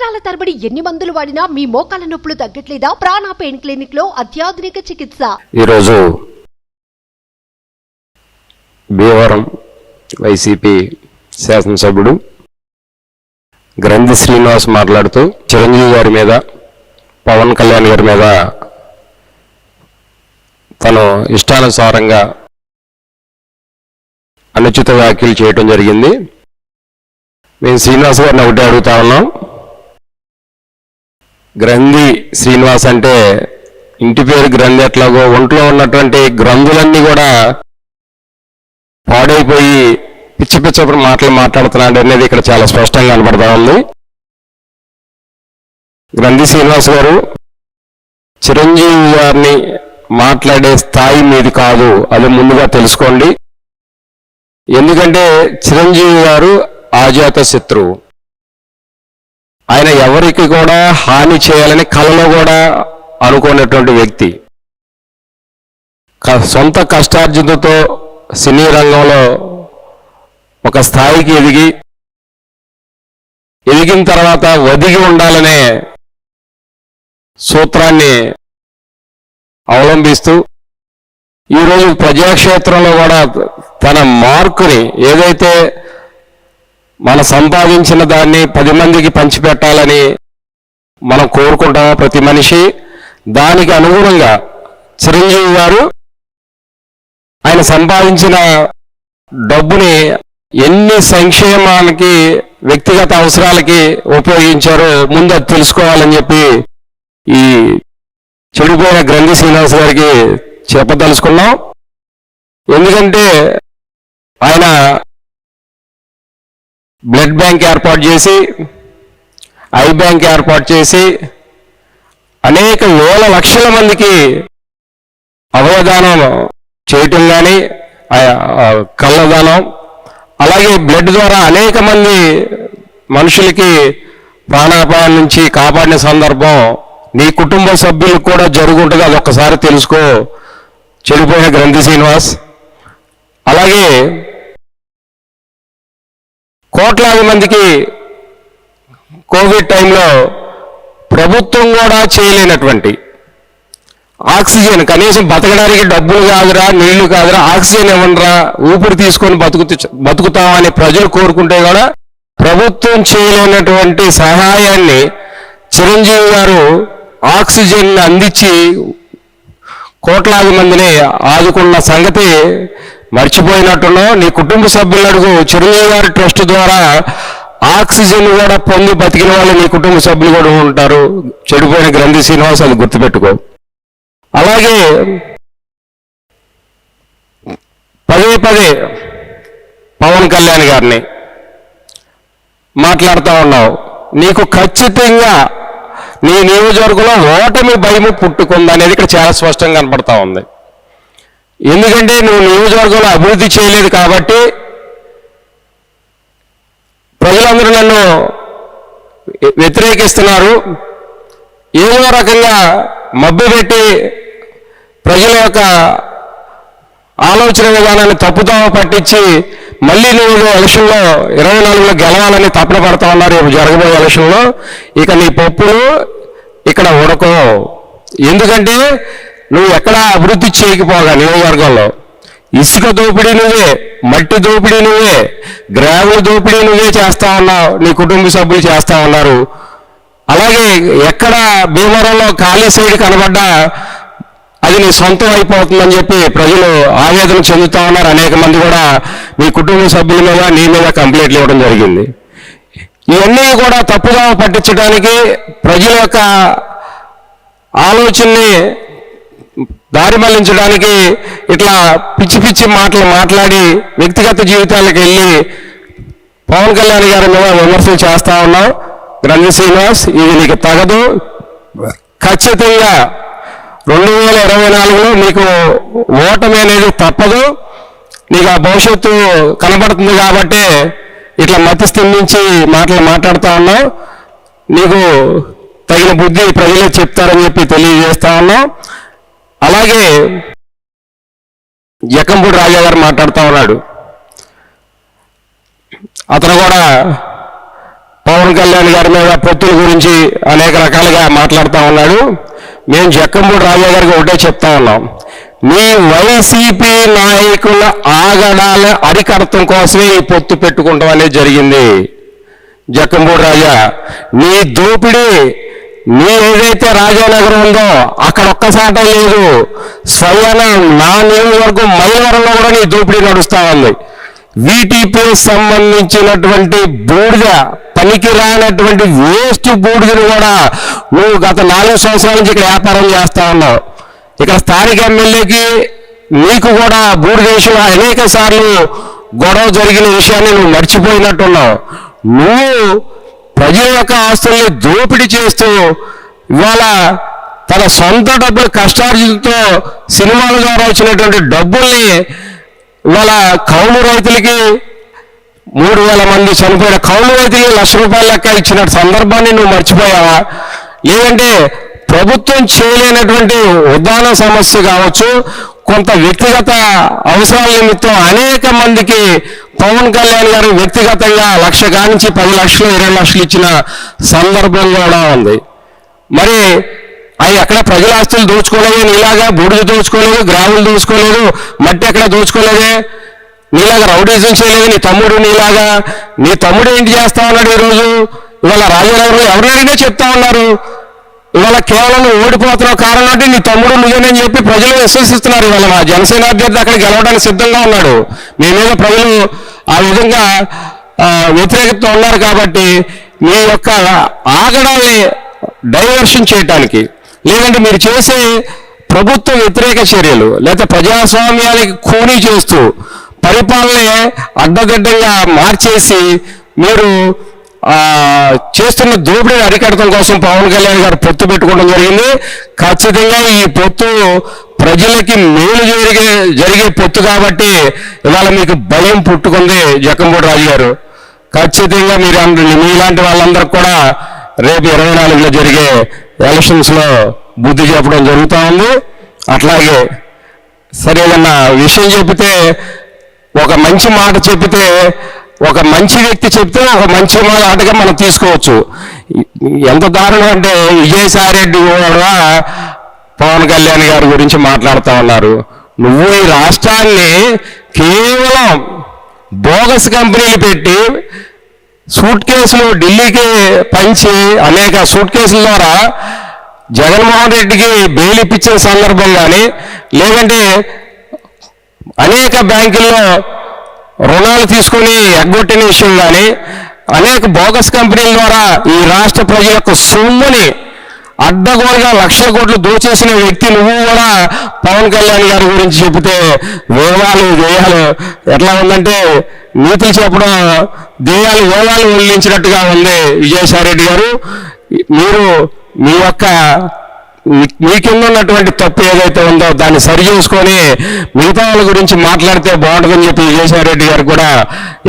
సంవత్సరాల తరబడి ఎన్ని మందులు వాడినా మీ మోకాల నొప్పులు తగ్గట్లేదా? ప్రాణ పెయిన్ క్లినిక్ లో అత్యాధునిక చికిత్స. ఈరోజు భీమవరం వైసీపీ శాసనసభ్యుడు గ్రంథి శ్రీనివాస్ మాట్లాడుతూ చిరంజీవి గారి మీద, పవన్ కళ్యాణ్ గారి మీద తను ఇష్టానుసారంగా అనుచిత వ్యాఖ్యలు చేయడం జరిగింది. మేము శ్రీనివాస్ గారిని ఒకటే అడుగుతా ఉన్నాం. గ్రంథి శ్రీనివాస్ అంటే ఇంటి పేరు గ్రంథి ఎట్లాగో ఒంట్లో ఉన్నటువంటి గ్రంథులన్నీ కూడా పాడైపోయి పిచ్చి పిచ్చప్పుడు మాటలు మాట్లాడుతున్నాడు అనేది ఇక్కడ చాలా స్పష్టంగా కనబడతా ఉంది. గ్రంథి శ్రీనివాస్ గారు చిరంజీవి గారిని మాట్లాడే స్థాయి మీది కాదు, అది ముందుగా తెలుసుకోండి. ఎందుకంటే చిరంజీవి గారు ఆజాత శత్రువు. ఆయన ఎవరికి కూడా హాని చేయాలని కలలో కూడా అనుకునేటువంటి వ్యక్తి. సొంత కష్టార్జితతో సినీ రంగంలో ఒక స్థాయికి ఎదిగిన తర్వాత ఒదిగి ఉండాలనే సూత్రాన్ని అవలంబిస్తూ ఈరోజు ప్రజాక్షేత్రంలో కూడా తన మార్కుని, ఏదైతే మనం సంపాదించిన దాన్ని 10 మందికి పంచిపెట్టాలని మనం కోరుకుంటామో ప్రతి మనిషి, దానికి అనుగుణంగా చిరంజీవి గారు ఆయన సంపాదించిన డబ్బుని ఎన్ని సంక్షేమానికి, వ్యక్తిగత అవసరాలకి ఉపయోగించారో ముందు అది తెలుసుకోవాలని చెప్పి ఈ చెడిపోయిన గ్రంథి శ్రీనివాస్ గారికి చెప్పదలుచుకున్నాం. ఎందుకంటే ఆయన బ్లడ్ బ్యాంక్ ఏర్పాటు చేసి, ఐ బ్యాంక్ ఏర్పాటు చేసి అనేక వేల లక్షల మందికి అవయదానం చేయటం కానీ, కళ్ళదానం, అలాగే బ్లడ్ ద్వారా అనేక మంది మనుషులకి ప్రాణాపాయం నుంచి కాపాడిన సందర్భం నీ కుటుంబ సభ్యులకు కూడా జరుగుంటుంది. అది ఒక్కసారి తెలుసుకో చెడిపోయిన గ్రంథి శ్రీనివాస్. అలాగే కోట్లాది మందికి కోవిడ్ టైంలో ప్రభుత్వం కూడా చేయలేనటువంటి ఆక్సిజన్, కనీసం బతకడానికి డబ్బులు కాదురా, నీళ్లు కాదురా, ఆక్సిజన్ ఇవ్వండిరా, ఊపిరి తీసుకొని బతుకుతామని ప్రజలు కోరుకుంటే కూడా ప్రభుత్వం చేయలేనటువంటి సహాయాన్ని చిరంజీవి గారు ఆక్సిజన్ అందించి కోట్లాది మందిని ఆదుకున్న సంగతి మర్చిపోయినట్టున్నావు. నీ కుటుంబ సభ్యులు అడుగు, చిరంజీవి గారి ట్రస్ట్ ద్వారా ఆక్సిజన్ కూడా పొంది బతికిన వాళ్ళు నీ కుటుంబ సభ్యులు కూడా ఉంటారు. చెడిపోయిన గ్రంథి శ్రీనివాస్, అది గుర్తుపెట్టుకో. అలాగే పదే పవన్ కళ్యాణ్ గారిని మాట్లాడుతూ ఉన్నావు. నీకు ఖచ్చితంగా నీ నియోజకవర్గంలో ఓటమి భయము పుట్టుకుందనేది ఇక్కడ చాలా స్పష్టంగా కనపడతా ఉంది. ఎందుకంటే నువ్వు నియోజకవర్గంలో అభివృద్ధి చేయలేదు కాబట్టి ప్రజలందరూ నన్ను వ్యతిరేకిస్తున్నారు. ఏదో రకంగా మభ్యపెట్టి ప్రజల యొక్క ఆలోచన విధానాన్ని తప్పుదోవ పట్టించి మళ్ళీ నువ్వు ఎలక్షన్లో 24లో గెలవాలని తపన పడతా ఉన్నారు. రేపు జరగబోయే ఎలక్షన్లో ఇక నీ పప్పులు ఇక్కడ ఉడకో. ఎందుకంటే నువ్వు ఎక్కడా అభివృద్ధి చేయకపోగా నియోజకవర్గంలో ఇసుక దోపిడీ నువ్వే, మట్టి దోపిడీ నువ్వే, గ్రావెల్ దోపిడీ నువ్వే చేస్తా ఉన్నావు, నీ కుటుంబ సభ్యులు చేస్తా ఉన్నారు. అలాగే ఎక్కడ భీమవరంలో ఖాళీ సైడ్ కనబడ్డా అది నీ సొంతం అయిపోతుందని చెప్పి ప్రజలు ఆవేదన చెందుతా ఉన్నారు. అనేక మంది కూడా మీ కుటుంబ సభ్యుల మీద, నీ మీద కంప్లైంట్లు ఇవ్వడం జరిగింది. ఇవన్నీ కూడా తప్పుగా పట్టించడానికి, ప్రజల యొక్క ఆలోచనని దారి మళ్లించడానికి ఇట్లా పిచ్చి మాటలు మాట్లాడి వ్యక్తిగత జీవితాలకు వెళ్ళి పవన్ కళ్యాణ్ గారి మీద విమర్శలు చేస్తా ఉన్నావు. గ్రంథి శ్రీనివాస్, ఇది నీకు తగదు. ఖచ్చితంగా 2024లో నీకు ఓటమి అనేది తప్పదు. నీకు ఆ భవిష్యత్తు కనబడుతుంది కాబట్టి ఇట్లా మతి స్తంభించి మాటలు మాట్లాడుతూ ఉన్నావు. నీకు తగిన బుద్ధి ప్రజలే చెప్తారని చెప్పి తెలియజేస్తా ఉన్నాం. అలాగే జక్కంపూడి రాజా గారు మాట్లాడుతూ ఉన్నాడు. అతను కూడా పవన్ కళ్యాణ్ గారి మీద పొత్తుల గురించి అనేక రకాలుగా మాట్లాడుతూ ఉన్నాడు. మేము జక్కంపూడి రాజా గారికి ఒకటే చెప్తా ఉన్నాం, మీ వైసీపీ నాయకుల ఆగడాల అరికడతం కోసమే ఈ పొత్తు పెట్టుకుంటాం అనేది జరిగింది. జక్కంపూడి రాజా, నీ దోపిడీ నీ ఏదైతే రాజానగరం ఉందో అక్కడ ఒక్కసాట లేదు, స్వయాన నా నియోజకవర్గం మైలవరంలో కూడా నీ దోపిడీ నడుస్తా ఉంది. వీటిపై సంబంధించినటువంటి బూడిద, పనికి రానటువంటి వేస్ట్ బూడిదని కూడా నువ్వు గత 4 సంవత్సరాల నుంచి ఇక్కడ వ్యాపారం చేస్తా ఉన్నావు. ఇక్కడ స్థానిక ఎమ్మెల్యేకి నీకు కూడా బూడిద విషయంలో అనేక సార్లు గొడవ జరిగిన విషయాన్ని నువ్వు మర్చిపోయినట్టున్నావు. నువ్వు ప్రజల యొక్క ఆస్తుల్ని దోపిడీ చేస్తూ ఇవాళ తన సొంత డబ్బులు కష్టార్జితంతో సినిమాల ద్వారా వచ్చినటువంటి డబ్బుల్ని ఇవాళ కౌలు రైతులకి 3,000 మంది చనిపోయిన కౌలు రైతులకి ₹1,00,000 లెక్క ఇచ్చిన సందర్భాన్ని నువ్వు మర్చిపోయావా? లేదంటే ప్రభుత్వం చేయలేనటువంటి ఉద్దాన సమస్య కావచ్చు, కొంత వ్యక్తిగత అవసరాల నిమిత్తం అనేక మందికి పవన్ కళ్యాణ్ గారు వ్యక్తిగతంగా 1,00,000 కానించి 10 లక్షలు 20 లక్షలు ఇచ్చిన సందర్భం కూడా ఉంది. మరి అవి ఎక్కడ ప్రజల ఆస్తులు దోచుకోలేదు, నీలాగా బూడిద దోచుకోలేదు, గ్రాములు దోచుకోలేదు, మట్టి ఎక్కడ దోచుకోలేదే, నీలాగా రౌడీజం చేయలేదు. నీ తమ్ముడు ఏంటి చేస్తా ఉన్నాడు ఈరోజు? ఇవాళ రాజానగరంలో ఎవరినైనా చెప్తా ఉన్నారు, ఇవాళ కేవలం ఓడిపోతున్న కారణం అంటే నీ తమ్ముడు నువ్వేనని చెప్పి ప్రజలు విశ్వసిస్తున్నారు. ఇవాళ మా జనసేన అభ్యర్థి అక్కడ గెలవడానికి సిద్ధంగా ఉన్నాడు. మీ మీద ప్రజలు ఆ విధంగా వ్యతిరేకత ఉన్నారు కాబట్టి మీ యొక్క ఆగడాన్ని డైవర్షన్ చేయటానికి, లేదంటే మీరు చేసే ప్రభుత్వ వ్యతిరేక చర్యలు, లేదా ప్రజాస్వామ్యానికి ఖూనీ చేస్తూ పరిపాలన అడ్డదిడ్డంగా మార్చేసి మీరు చేస్తున్న దోపిడీని అరికడటం కోసం పవన్ కళ్యాణ్ గారు పొత్తు పెట్టుకోవడం జరిగింది. ఖచ్చితంగా ఈ పొత్తు ప్రజలకి మేలు జరిగే పొత్తు కాబట్టి ఇవాళ మీకు భయం పుట్టుకుంది. జక్కంపూడి రాజు గారు, ఖచ్చితంగా మీలాంటి వాళ్ళందరూ కూడా రేపు 24లో జరిగే ఎలక్షన్స్లో బుద్ధి చెప్పడం జరుగుతూ ఉంది. అట్లాగే సరే ఏదన్నా విషయం చెబితే, ఒక మంచి మాట చెబితే, ఒక మంచి వ్యక్తి చెప్తే ఒక మంచి మాటగా మనం తీసుకోవచ్చు. ఎంత దారుణం అంటే విజయసాయి రెడ్డి కూడా పవన్ కళ్యాణ్ గారి గురించి మాట్లాడుతూ ఉన్నారు. నువ్వు ఈ రాష్ట్రాన్ని కేవలం బోగస్ కంపెనీలు పెట్టి సూట్ కేసులు ఢిల్లీకి పంచి అనేక సూట్ కేసుల ద్వారా జగన్మోహన్ రెడ్డికి బెయిల్ ఇప్పించిన సందర్భం కానీ, లేదంటే అనేక బ్యాంకుల్లో రుణాలు తీసుకొని ఎగ్గొట్టిన విషయం కానీ, అనేక బోగస్ కంపెనీల ద్వారా ఈ రాష్ట్ర ప్రజల యొక్క సొమ్ముని అడ్డగోలుగా 1,00,000 కోట్లు దోచేసిన వ్యక్తి నువ్వు కూడా పవన్ కళ్యాణ్ గారి గురించి చెబితే వేదాలు దేయాలు ఎట్లా ఉందంటే, నీతులు చెప్పడం దేయాలు వేదాలు వదిలించినట్టుగా ఉంది. విజయసాయి రెడ్డి గారు, మీరు మీ యొక్క మీ కింద ఉన్నటువంటి తప్పు ఏదైతే ఉందో దాన్ని సరి చేసుకొని మిగతా వాళ్ళ గురించి మాట్లాడితే బాగుంటుందని చెప్పి విజయసాయి రెడ్డి గారు కూడా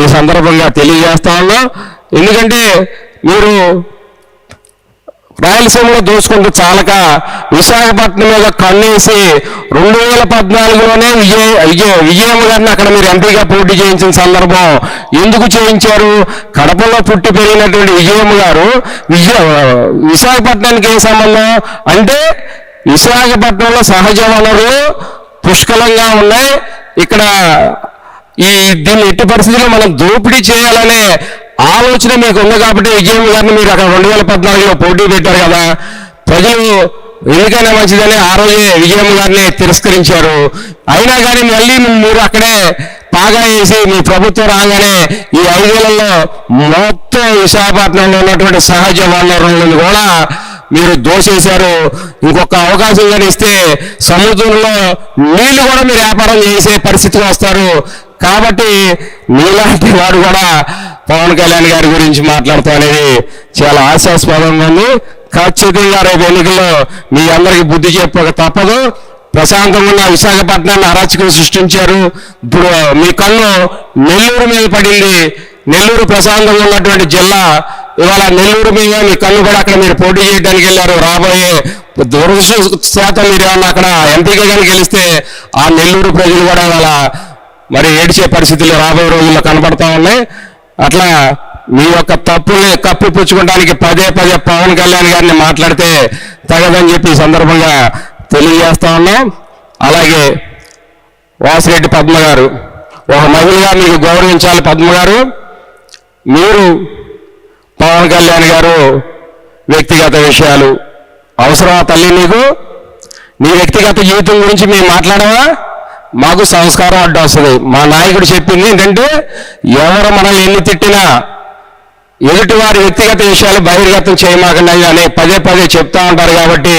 ఈ సందర్భంగా తెలియజేస్తా ఉన్నాం. ఎందుకంటే మీరు రాయలసీమలో దోచుకుంటూ చాలక విశాఖపట్నం మీద కన్నేసి 2014లోనే విజయమ్మ గారిని అక్కడ మీరు ఎంపీగా పోటీ చేయించిన సందర్భం ఎందుకు చేయించారు? కడపలో పుట్టి పెరిగినటువంటి విజయమ్మ గారు విశాఖపట్నానికి ఏ సంబంధం అంటే, విశాఖపట్నంలో సహజ వనరులు పుష్కలంగా ఉన్నాయి. ఇక్కడ దీన్ని ఎట్టి పరిస్థితుల్లో మనం దోపిడీ చేయాలనే ఆలోచన మీకు ఉంది కాబట్టి విజయమ్మ గారిని మీరు అక్కడ 2014లో పోటీ పెట్టారు కదా. ప్రజలు ఎందుకైనా మంచిదని ఆ రోజే విజయమ్మ గారిని తిరస్కరించారు. అయినా కానీ మళ్ళీ మీరు అక్కడే పాగా వేసి మీ ప్రభుత్వం రాగానే ఈ 5 ఏళ్లలో మొత్తం విశాఖపట్నంలో ఉన్నటువంటి సహజ వనరులను కూడా మీరు దోషేశారు. ఇంకొక అవకాశం కానీ ఇస్తే సముద్రంలో నీళ్లు కూడా మీరు వ్యాపారం చేసే పరిస్థితికి వస్తారు. కాబట్టి మీలాంటి వాడు కూడా పవన్ కళ్యాణ్ గారి గురించి మాట్లాడతాం అనేది చాలా ఆశాస్పదంగా ఉంది. ఖచ్చితంగా రేపు ఎన్నికల్లో మీ అందరికీ బుద్ధి చెప్పక తప్పదు. ప్రశాంతంగా ఉన్న విశాఖపట్నాన్ని అరాచకం సృష్టించారు. ఇప్పుడు మీ కన్ను నెల్లూరు మీద పడింది. నెల్లూరు ప్రశాంతంగా ఉన్నటువంటి జిల్లా, ఇవాళ నెల్లూరు మీద మీ కన్ను కూడా అక్కడ మీరు పోటీ చేయడానికి వెళ్ళారు. రాబోయే దురదృష్టశాతం మీరు ఏమన్నా అక్కడ ఎంపీగా కానీ గెలిస్తే ఆ నెల్లూరు ప్రజలు కూడా ఇవాళ మరి ఏడ్చే పరిస్థితులు రాబోయే రోజుల్లో కనపడతా ఉన్నాయి. అట్లా మీ యొక్క తప్పుల్ని కప్పిపుచ్చుకోవడానికి పదే పదే పవన్ కళ్యాణ్ గారిని మాట్లాడితే తగదని చెప్పి ఈ సందర్భంగా తెలియజేస్తా ఉన్నాం. అలాగే వాసిరెడ్డి పద్మ గారు, ఒక మహిళగా మీకు గౌరవించాలి. పద్మ గారు, మీరు పవన్ కళ్యాణ్ గారు వ్యక్తిగత విషయాలు అవసరమా తల్లి? నీకు నీ వ్యక్తిగత జీవితం గురించి మేము మాట్లాడవా? మాకు సంస్కారం అడ్డు వస్తుంది. మా నాయకుడు చెప్పింది ఏంటంటే, ఎవరు మనల్ని ఎన్ని తిట్టినా ఎదుటి వారి వ్యక్తిగత విషయాలు బహిర్గతం చేయమాకండి అని పదే పదే చెప్తా ఉంటారు. కాబట్టి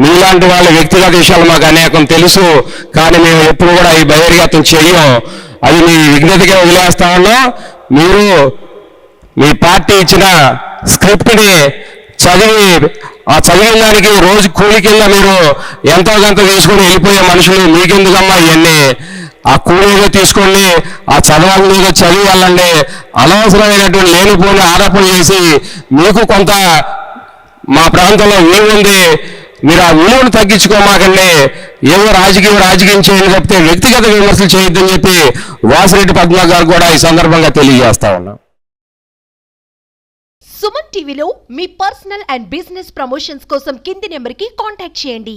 మీలాంటి వాళ్ళ వ్యక్తిగత విషయాలు మాకు అనేకం తెలుసు, కానీ మేము ఎప్పుడు కూడా ఈ బహిర్గతం చేయం. అది మీ విజ్ఞతగా వదిలేస్తా ఉన్నాం. మీరు మీ పార్టీ ఇచ్చిన స్క్రిప్ట్ని చదివి ఆ చదివిన దానికి రోజు కూలి కింద మీరు ఎంతో కొంత తీసుకొని వెళ్ళిపోయే మనుషులు, మీకెందుకమ్మా ఇవన్నీ? ఆ కూలీగా తీసుకొని ఆ చదవాలని చదివి వెళ్ళండి. అనవసరమైనటువంటి లేనిపోని ఆరోపణలు చేసి మీకు కొంత మా ప్రాంతంలో ఏముంది, మీరు ఆ విలువను తగ్గించుకోమాకండి. ఏవో రాజకీయం చేయండి చెప్తే వ్యక్తిగత విమర్శలు చేయొద్దని చెప్పి వాసిరెడ్డి పద్మ గారు కూడా ఈ సందర్భంగా తెలియజేస్తా ఉన్నాం. సుమన్ టీవీలో మీ పర్సనల్ అండ్ బిజినెస్ ప్రమోషన్స్ కోసం కింది నెంబర్కి కాంటాక్ట్ చేయండి.